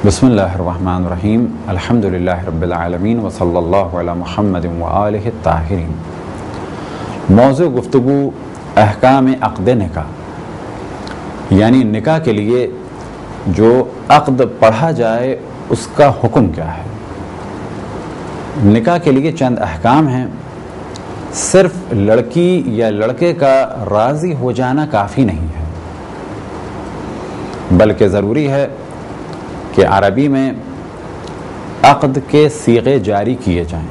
بسم اللہ الرحمن الرحیم الحمدللہ رب العالمین وصلی اللہ علی محمد وآلہ الطاہرین۔ موضوع گفتگو احکام عقد نکاح، یعنی نکاح کے لیے جو عقد پڑھا جائے اس کا حکم کیا ہے۔ نکاح کے لیے چند احکام ہیں۔ صرف لڑکی یا لڑکے کا راضی ہو جانا کافی نہیں ہے، بلکہ ضروری ہے کہ عربی میں عقد کے صیغے جاری کیے جائیں۔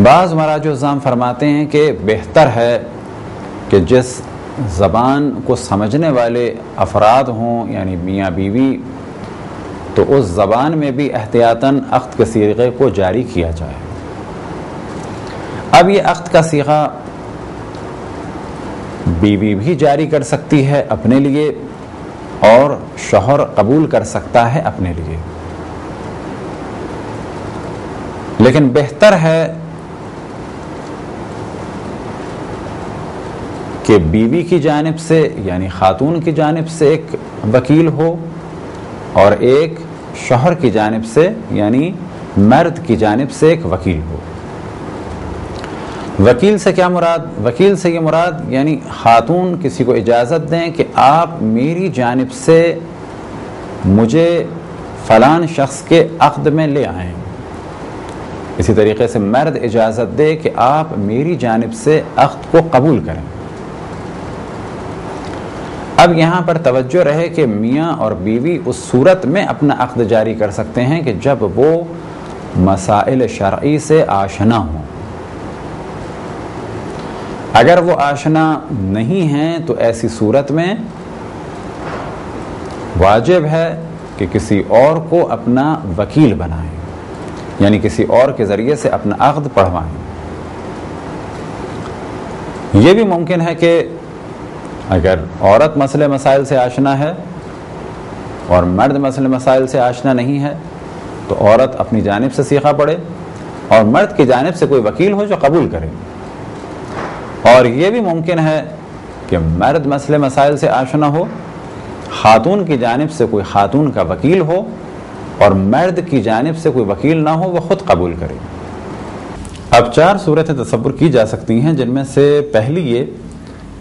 بعض مراجع الزام فرماتے ہیں کہ بہتر ہے کہ جس زبان کو سمجھنے والے افراد ہوں، یعنی میاں بیوی، تو اس زبان میں بھی احتیاطاً عقد کے صیغے کو جاری کیا جائے۔ اب یہ عقد کا صیغہ بیوی بھی جاری کر سکتی ہے اپنے لیے، اور شوہر قبول کر سکتا ہے اپنے لیے، لیکن بہتر ہے کہ بیوی کی جانب سے یعنی خاتون کی جانب سے ایک وکیل ہو اور ایک شوہر کی جانب سے یعنی مرد کی جانب سے ایک وکیل ہو۔ وکیل سے کیا مراد؟ وکیل سے یہ مراد یعنی خاتون کسی کو اجازت دیں کہ آپ میری جانب سے مجھے فلان شخص کے عقد میں لے آئیں۔ اسی طریقے سے مرد اجازت دے کہ آپ میری جانب سے عقد کو قبول کریں۔ اب یہاں پر توجہ رہے کہ میاں اور بیوی اس صورت میں اپنا عقد جاری کر سکتے ہیں کہ جب وہ مسائل شرعی سے آشنا ہوں۔ اگر وہ آشنا نہیں ہیں تو ایسی صورت میں واجب ہے کہ کسی اور کو اپنا وکیل بنائیں، یعنی کسی اور کے ذریعے سے اپنا عقد پڑھوائیں۔ یہ بھی ممکن ہے کہ اگر عورت مسئلے مسائل سے آشنا ہے اور مرد مسئلے مسائل سے آشنا نہیں ہے تو عورت اپنی جانب سے صیغہ پڑھے اور مرد کی جانب سے کوئی وکیل ہو جو قبول کرے۔ اور یہ بھی ممکن ہے کہ مرد مسئلے مسائل سے آشنا ہو، خاتون کی جانب سے کوئی خاتون کا وکیل ہو، اور مرد کی جانب سے کوئی وکیل نہ ہو، وہ خود قبول کرے۔ اب 4 صورتیں تصور کی جا سکتی ہیں، جن میں سے پہلی یہ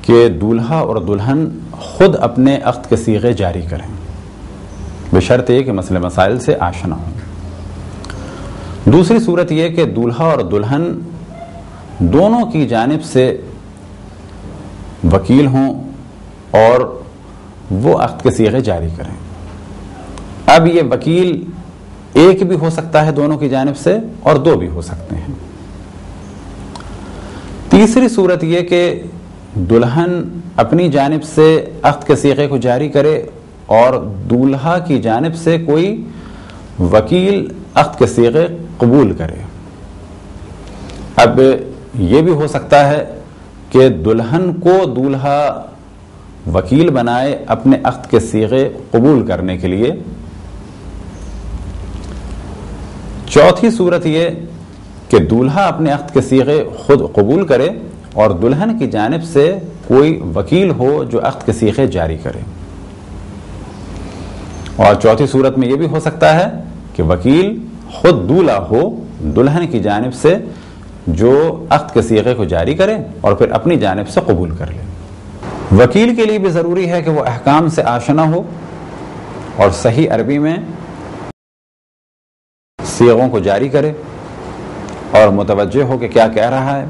کہ دولہا اور دلہن خود اپنے عقد کے صیغے جاری کریں، بشرط یہ کہ مسئلے مسائل سے آشنا ہوں۔ دوسری صورت یہ کہ دولہا اور دلہن دونوں کی جانب سے وکیل ہوں اور وہ عقد کے صیغے جاری کریں۔ اب یہ وکیل ایک بھی ہو سکتا ہے دونوں کی جانب سے، اور 2 بھی ہو سکتے ہیں۔ تیسری صورت یہ کہ دلہن اپنی جانب سے عقد کے صیغے کو جاری کرے اور دولہا کی جانب سے کوئی وکیل عقد کے صیغے قبول کرے۔ اب یہ بھی ہو سکتا ہے کہ دلہن کو دولہا وکیل بنائے اپنے عقد کے صیغے قبول کرنے کے لیے۔ چوتھی صورت یہ کہ دولہا اپنے عقد کے صیغے خود قبول کرے اور دلہن کی جانب سے کوئی وکیل ہو جو عقد کے صیغے جاری کرے۔ اور چوتھی صورت میں یہ بھی ہو سکتا ہے کہ وکیل خود دولہا ہو دلہن کی جانب سے جو عقد کے صیغے کو جاری کرے اور پھر اپنی جانب سے قبول کر لے۔ وکیل کے لیے بھی ضروری ہے کہ وہ احکام سے آشنا ہو اور صحیح عربی میں صیغوں کو جاری کرے اور متوجہ ہو کہ کیا کہہ رہا ہے،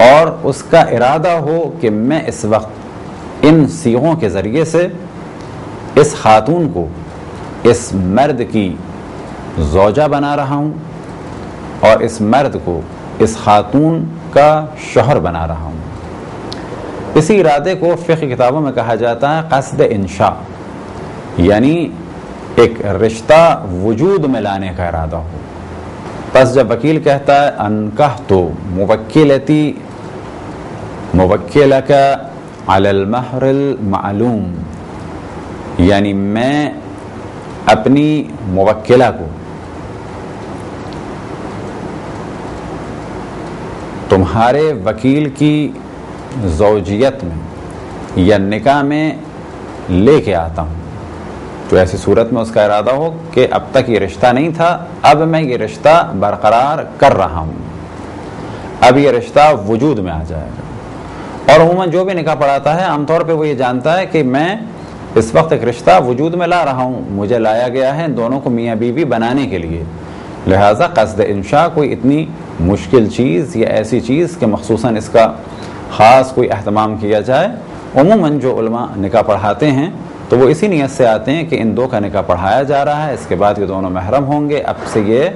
اور اس کا ارادہ ہو کہ میں اس وقت ان صیغوں کے ذریعے سے اس خاتون کو اس مرد کی زوجہ بنا رہا ہوں اور اس مرد کو اس خاتون کا شوہر بنا رہا ہوں۔ اسی ارادے کو فقہ کتابوں میں کہا جاتا ہے قصد انشاء، یعنی ایک رشتہ وجود میں لانے کا ارادہ ہو۔ پس جب وکیل کہتا ہے انکحت موکلتی موکلک علی المہر المعلوم، یعنی میں اپنی موکلہ کو تمہارے وکیل کی زوجیت میں یا نکاح میں لے کے آتا ہوں. تو ایسی صورت میں اس کا ارادہ ہو کہ اب تک یہ رشتہ نہیں تھا، اب میں یہ رشتہ برقرار کر رہا ہوں، اب یہ رشتہ وجود میں آ جائے گا. اور عموماً جو بھی نکاح پڑھاتا ہے عام طور پہ وہ یہ جانتا ہے کہ میں اس وقت ایک رشتہ وجود میں لا رہا ہوں، مجھے لایا گیا ہے ان دونوں کو میاں بیوی بنانے کے لیے. لہٰذا قصد انشاء کوئی اتنی مشکل چیز یا ایسی چیز کہ مخصوصاً اس کا خاص کوئی اہتمام کیا جائے. عموماً جو علماء نکاح پڑھاتے ہیں تو وہ اسی نیت سے آتے ہیں کہ ان دو کا نکاح پڑھایا جا رہا ہے، اس کے بعد یہ دونوں محرم ہوں گے، اب سے یہ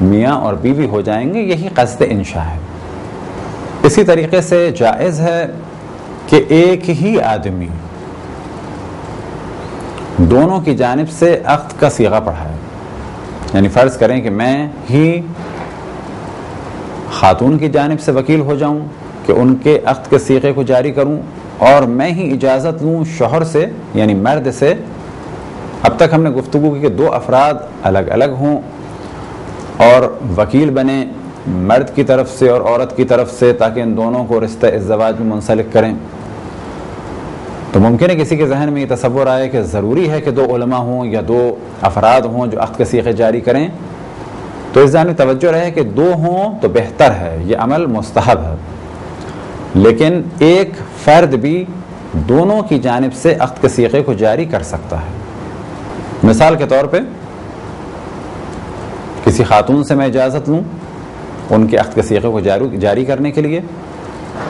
میاں اور بیوی ہو جائیں گے، یہی قصد انشاء ہے. اسی طریقے سے جائز ہے کہ ایک ہی آدمی دونوں کی جانب سے عقد کا صیغہ پڑھائے. یعنی فرض کریں کہ میں ہی خاتون کی جانب سے وکیل ہو جاؤں کہ ان کے عقد کے صیغے کو جاری کروں، اور میں ہی اجازت لوں شوہر سے یعنی مرد سے. اب تک ہم نے گفتگو کی کہ دو افراد الگ الگ ہوں اور وکیل بنے مرد کی طرف سے اور عورت کی طرف سے تاکہ ان دونوں کو رشتہ ازدواج میں منسلک کریں. تو ممکن ہے کسی کے ذہن میں یہ تصور آئے کہ ضروری ہے کہ دو علماء ہوں یا دو افراد ہوں جو عقد کے صیغے جاری کریں. تو اس جانب توجہ رہے کہ دو ہوں تو بہتر ہے، یہ عمل مستحب ہے، لیکن ایک فرد بھی دونوں کی جانب سے عقد کے صیغے کو جاری کر سکتا ہے. مثال کے طور پہ کسی خاتون سے میں اجازت لوں ان کے عقد کے صیغے کو جاری کرنے کے لیے،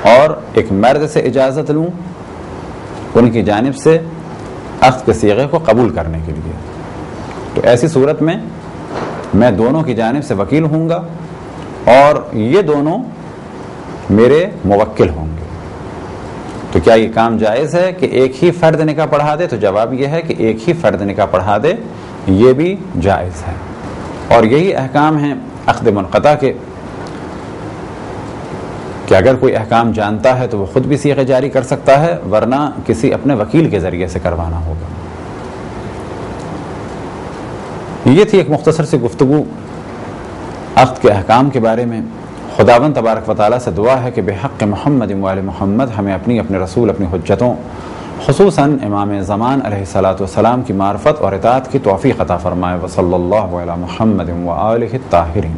اور ایک مرد سے اجازت لوں ان کی جانب سے عقد کے صیغے کو قبول کرنے کے لیے. تو ایسی صورت میں میں دونوں کی جانب سے وکیل ہوں گا اور یہ دونوں میرے موکل ہوں گے. تو کیا یہ کام جائز ہے کہ ایک ہی فرد نکاح پڑھا دے؟ تو جواب یہ ہے کہ ایک ہی فرد نکاح پڑھا دے، یہ بھی جائز ہے. اور یہی احکام ہیں عقد منقطع کے کہ اگر کوئی احکام جانتا ہے تو وہ خود بھی صیغے جاری کر سکتا ہے، ورنہ کسی اپنے وکیل کے ذریعے سے کروانا ہوگا. یہ تھی ایک مختصر سی گفتگو عقد کے احکام کے بارے میں. خداوند تبارک و تعالیٰ سے دعا ہے کہ بحق محمد و آل محمد ہمیں اپنے رسول اپنی حجتوں خصوصاً امام زمان علیہ الصلاۃ والسلام کی معرفت اور اطاعت کی توفیق عطا فرمائے. وصلی اللہ علی محمد و آلہ الطاہرین.